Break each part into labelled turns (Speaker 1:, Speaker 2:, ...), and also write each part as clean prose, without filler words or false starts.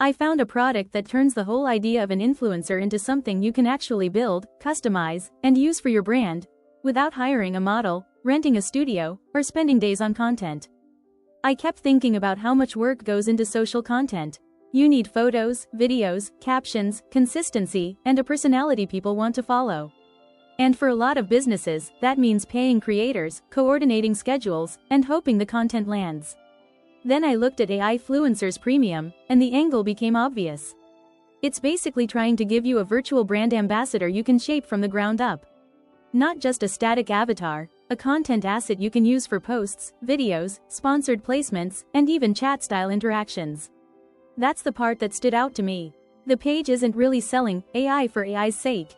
Speaker 1: I found a product that turns the whole idea of an influencer into something you can actually build, customize, and use for your brand, without hiring a model, renting a studio, or spending days on content. I kept thinking about how much work goes into social content. You need photos, videos, captions, consistency, and a personality people want to follow. And for a lot of businesses, that means paying creators, coordinating schedules, and hoping the content lands. Then I looked at AIfluencers Premium, and the angle became obvious. It's basically trying to give you a virtual brand ambassador you can shape from the ground up. Not just a static avatar, a content asset you can use for posts, videos, sponsored placements, and even chat-style interactions. That's the part that stood out to me. The page isn't really selling AI for AI's sake.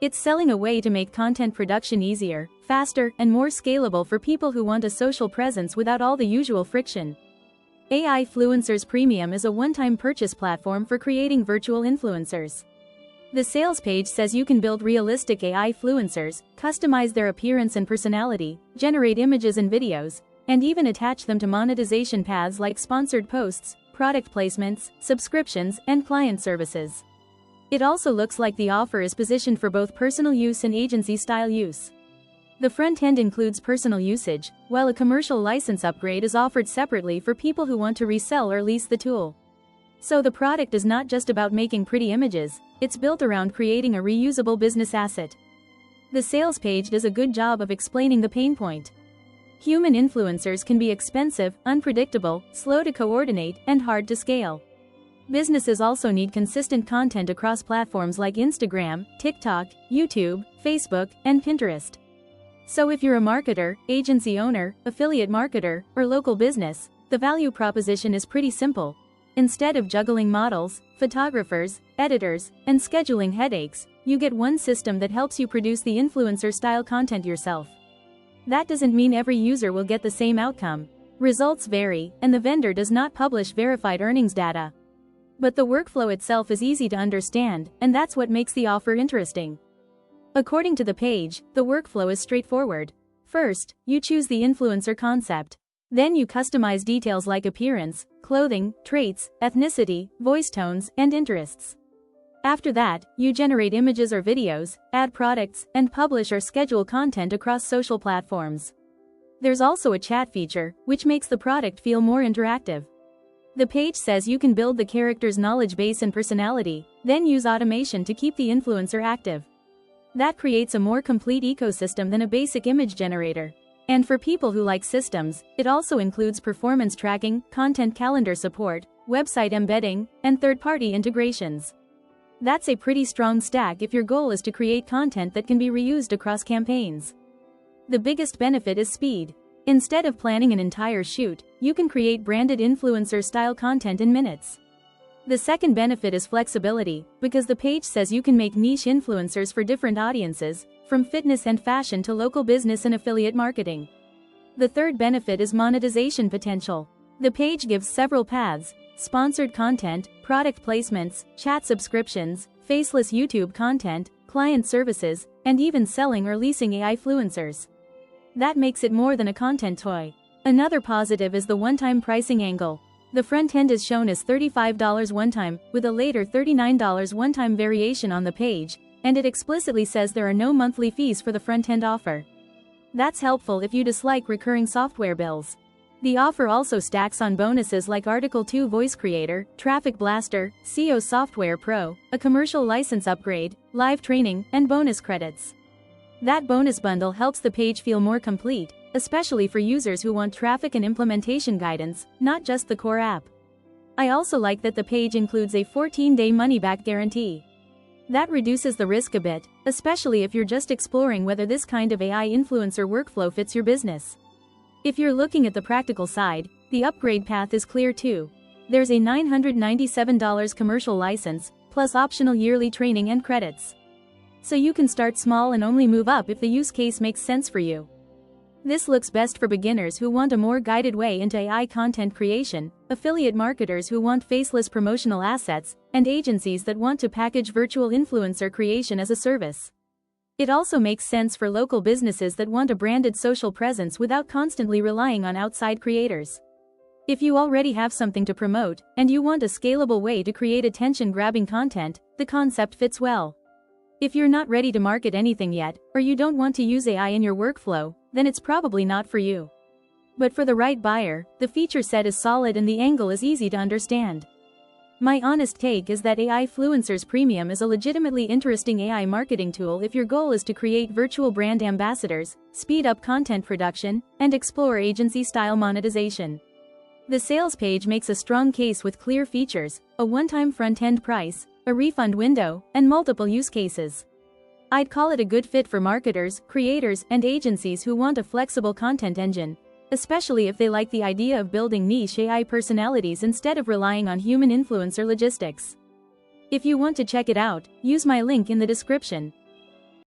Speaker 1: It's selling a way to make content production easier, faster, and more scalable for people who want a social presence without all the usual friction. AIfluencers Premium is a one-time purchase platform for creating virtual influencers. The sales page says you can build realistic AIfluencers, customize their appearance and personality, generate images and videos, and even attach them to monetization paths like sponsored posts, product placements, subscriptions, and client services. It also looks like the offer is positioned for both personal use and agency-style use. The front end includes personal usage, while a commercial license upgrade is offered separately for people who want to resell or lease the tool. So the product is not just about making pretty images, it's built around creating a reusable business asset. The sales page does a good job of explaining the pain point. Human influencers can be expensive, unpredictable, slow to coordinate, and hard to scale. Businesses also need consistent content across platforms like Instagram, TikTok, YouTube, Facebook, and Pinterest. So if you're a marketer, agency owner, affiliate marketer, or local business, the value proposition is pretty simple. Instead of juggling models, photographers, editors, and scheduling headaches, you get one system that helps you produce the influencer-style content yourself. That doesn't mean every user will get the same outcome. Results vary, and the vendor does not publish verified earnings data. But the workflow itself is easy to understand, and that's what makes the offer interesting. According to the page, the workflow is straightforward. First, you choose the influencer concept. Then you customize details like appearance, clothing, traits, ethnicity, voice tones, and interests. After that, you generate images or videos, add products, and publish or schedule content across social platforms. There's also a chat feature, which makes the product feel more interactive. The page says you can build the character's knowledge base and personality, then use automation to keep the influencer active. That creates a more complete ecosystem than a basic image generator. And for people who like systems, it also includes performance tracking, content calendar support, website embedding, and third-party integrations. That's a pretty strong stack if your goal is to create content that can be reused across campaigns. The biggest benefit is speed. Instead of planning an entire shoot, you can create branded influencer-style content in minutes. The second benefit is flexibility, because the page says you can make niche influencers for different audiences, from fitness and fashion to local business and affiliate marketing. The third benefit is monetization potential. The page gives several paths: sponsored content, product placements, chat subscriptions, faceless YouTube content, client services, and even selling or leasing AIfluencers. That makes it more than a content toy. Another positive is the one-time pricing angle. The front end is shown as $35 one-time, with a later $39 one-time variation on the page, and it explicitly says there are no monthly fees for the front-end offer. That's helpful if you dislike recurring software bills. The offer also stacks on bonuses like Article 2 Voice Creator, Traffic Blaster, SEO Software Pro, a commercial license upgrade, live training, and bonus credits. That bonus bundle helps the page feel more complete, especially for users who want traffic and implementation guidance, not just the core app. I also like that the page includes a 14-day money-back guarantee. That reduces the risk a bit, especially if you're just exploring whether this kind of AI influencer workflow fits your business. If you're looking at the practical side, the upgrade path is clear too. There's a $997 commercial license, plus optional yearly training and credits. So you can start small and only move up if the use case makes sense for you. This looks best for beginners who want a more guided way into AI content creation, affiliate marketers who want faceless promotional assets, and agencies that want to package virtual influencer creation as a service. It also makes sense for local businesses that want a branded social presence without constantly relying on outside creators. If you already have something to promote, and you want a scalable way to create attention-grabbing content, the concept fits well. If you're not ready to market anything yet, or you don't want to use AI in your workflow, then it's probably not for you. But for the right buyer, the feature set is solid and the angle is easy to understand. My honest take is that AIfluencers Premium is a legitimately interesting AI marketing tool if your goal is to create virtual brand ambassadors, speed up content production, and explore agency-style monetization. The sales page makes a strong case with clear features, a one-time front-end price, a refund window, and multiple use cases. I'd call it a good fit for marketers, creators, and agencies who want a flexible content engine, especially if they like the idea of building niche AI personalities instead of relying on human influencer logistics. If you want to check it out, use my link in the description.